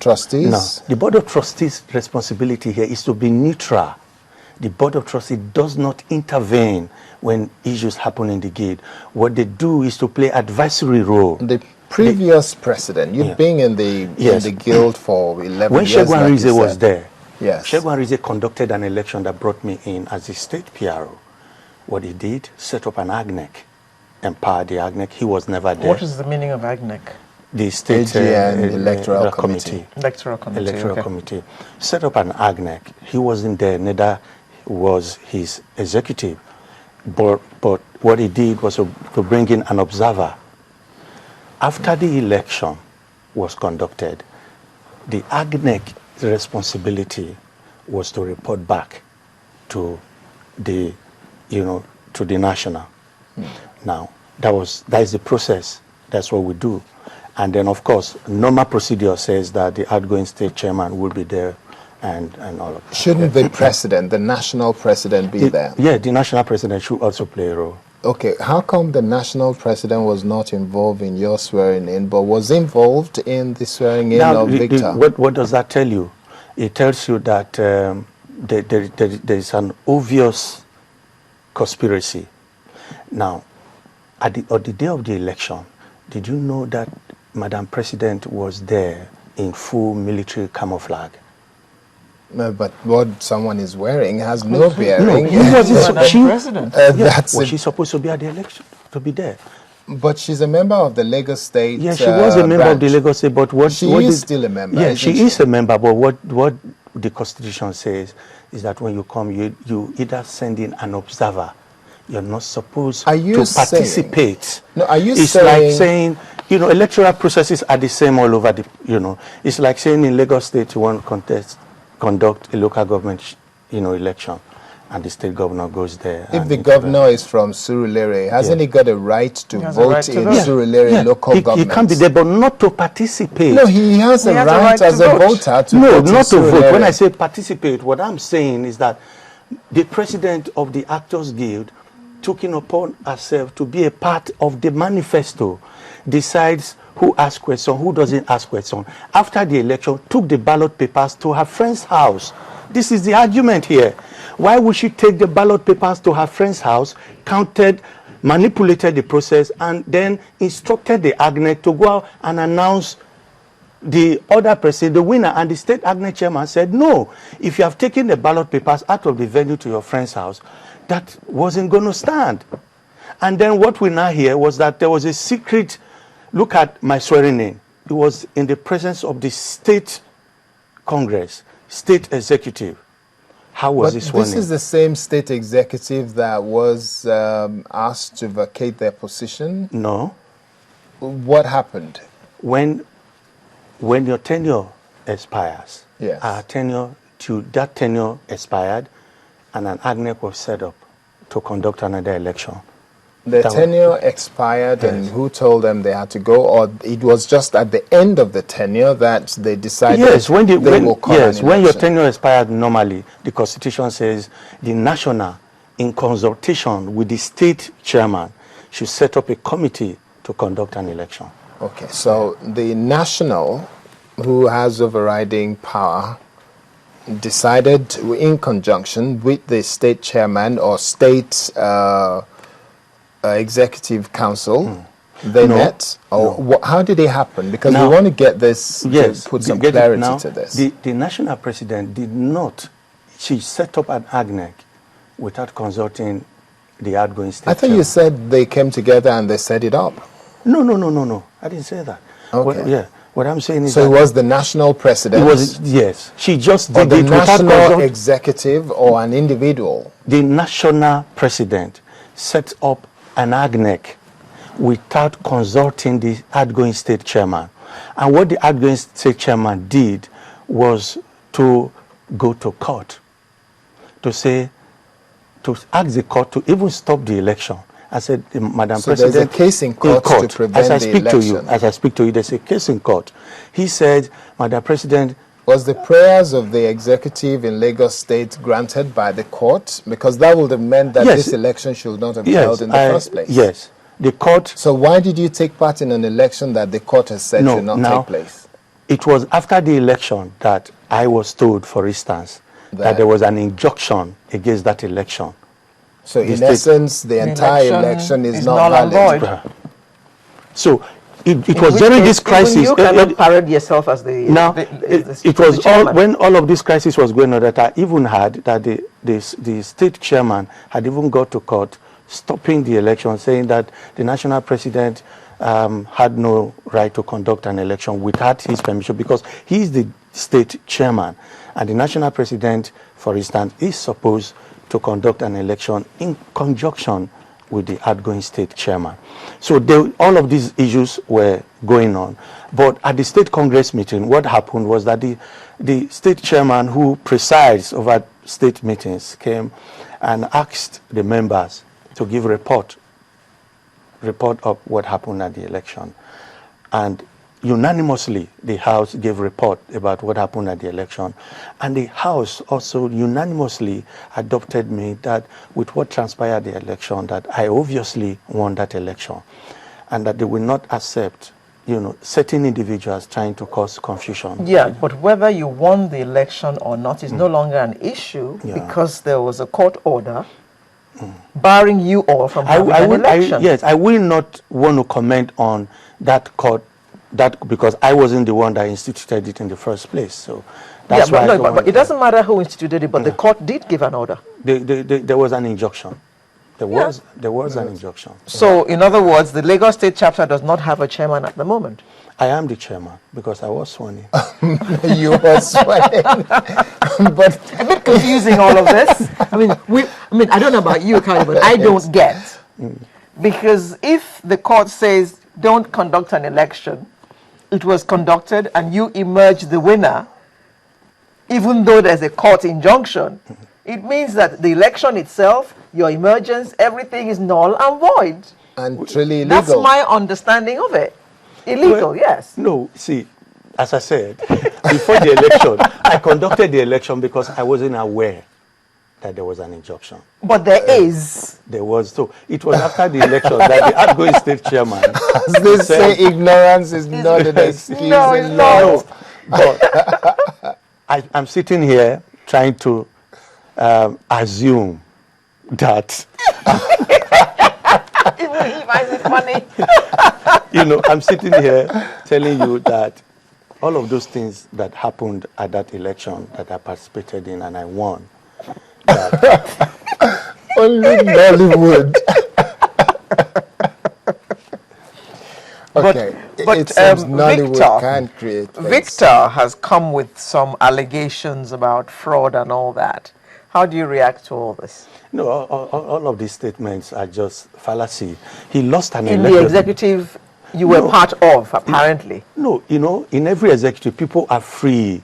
Trustees? No, the Board of Trustees' responsibility here is to be neutral. The Board of Trustees does not intervene when issues happen in the guild. What they do is to play advisory role. The previous president, you've been in the guild for 11 when years. When Shegun Rize was there, yes. Shegun Rize conducted an election that brought me in as the state PRO. What he did, set up an AGNEC, empowered the AGNEC. He was never there. What is the meaning of AGNEC? The state electoral committee. Electoral committee. Set up an AGNEC. He wasn't there, neither was his executive. But what he did was to bring in an observer. After the election was conducted, the AGNEC's responsibility was to report back to the, to the national. Now, that is the process. That's what we do. And then, of course, normal procedure says that the outgoing state chairman will be there and all of that. Shouldn't the president, the national president, be there? Yeah, the national president should also play a role. Okay, how come the national president was not involved in your swearing in, but was involved in the swearing in of Victor? What does that tell you? It tells you that there is an obvious conspiracy. Now, on the day of the election, did you know that Madam President was there in full military camouflage? No, but what someone is wearing has no bearing. Was she supposed to be at the election, to be there? But she's a member of the Lagos State. Yeah, she was a member of the Lagos State, but she is still a member. Yeah, she is a member, but what the Constitution says is that when you come, you either send in an observer. You're not supposed to participate. No, are you it's like saying, electoral processes are the same all over the, it's like saying in Lagos State you want to conduct a local government, election, and the state governor goes there. If the governor is from Surulere, hasn't he got a right to vote in Surulere local government? He can be there, but not to participate. No, he has a right as a voter to vote. No, not to vote. When I say participate, what I'm saying is that the president of the Actors Guild took it upon herself to be a part of the manifesto, decides who asks questions, who doesn't ask questions. After the election, took the ballot papers to her friend's house. This is the argument here. Why would she take the ballot papers to her friend's house, counted, manipulated the process, and then instructed the AGNEC to go out and announce the other person, the winner, and the state AGNEC chairman said, no, if you have taken the ballot papers out of the venue to your friend's house, that wasn't going to stand. And then what we now hear was that there was a secret, look at my swearing in. It was in the presence of the state Congress, state executive. How was this sworn in? This is the same state executive that was asked to vacate their position? No. What happened? When your tenure expires, yes. That tenure expired, and an AGNEC was set up to conduct another election. The tenure expired, yes. And who told them they had to go, or it was just at the end of the tenure that they decided? Yes, when your tenure expired, normally the Constitution says the national, in consultation with the state chairman, should set up a committee to conduct an election. Okay, so the national, who has overriding power, decided in conjunction with the state chairman or state executive council, they met? Or how did it happen? Because we want to get this, to put some clarity to this. The national president did not, she set up an AGNEC without consulting the outgoing state I thought you said they came together and they set it up. No. I didn't say that. Okay. What I'm saying is so it was the national president. It was, yes. She just did it without national executive or an individual. The national president set up an AGNEC without consulting the outgoing state chairman. And what the outgoing state chairman did was to go to court to ask the court to even stop the election. I said, Madam President, there's a case in court to prevent the election. As I speak to you, there's a case in court. He said, Madam President, was the prayers of the executive in Lagos State granted by the court? Because that would have meant that this election should not have been held in the first place. Yes, the court. So why did you take part in an election that the court has said should not take place? it was after the election that I was told, for instance, that there was an injunction against that election. So in essence, the entire election is not valid. So it was during this crisis. You cannot parade yourself as the it was all, when all of this crisis was going on, that I even had that the state chairman had even got to court stopping the election, saying that the national president had no right to conduct an election without his permission, because he is the state chairman, and the national president, for instance, is supposed to conduct an election in conjunction with the outgoing state chairman. So all of these issues were going on. But at the state congress meeting, what happened was that the state chairman who presides over state meetings came and asked the members to give report of what happened at the election. And unanimously, the House gave report about what happened at the election. And the House also unanimously adopted me that with what transpired at the election, that I obviously won that election, and that they will not accept, certain individuals trying to cause confusion. Yeah, but whether you won the election or not is no longer an issue, because there was a court order barring you all from having an election. Yes, I will not want to comment on that court, because I wasn't the one that instituted it in the first place. So that's why. But it doesn't matter who instituted it. But the court did give an order. There was an injunction. There was an injunction. So, in other words, the Lagos State chapter does not have a chairman at the moment. I am the chairman because I was sworn in. You were sworn in. But a bit confusing, all of this. I mean, I don't know about you, Kali, but I don't get. Because if the court says don't conduct an election, it was conducted and you emerge the winner, even though there's a court injunction, it means that the election itself, your emergence, everything is null and void. And truly illegal. That's my understanding of it. Illegal, yes. No, see, as I said, before the election, I conducted the election because I wasn't aware that there was an injunction. But there is. There was. So it was after the election that the outgoing state chairman. As they say, ignorance is not an excuse. No, it's not. But I'm sitting here trying to assume that. Even if I say funny. I'm sitting here telling you that all of those things that happened at that election that I participated in and I won. Only Nollywood. Okay, but it seems Nollywood can't create things. Victor has come with some allegations about fraud and all that. How do you react to all this? No, all of these statements are just fallacy. He lost an election. election. In the executive you were part of, apparently. No, in every executive, people are free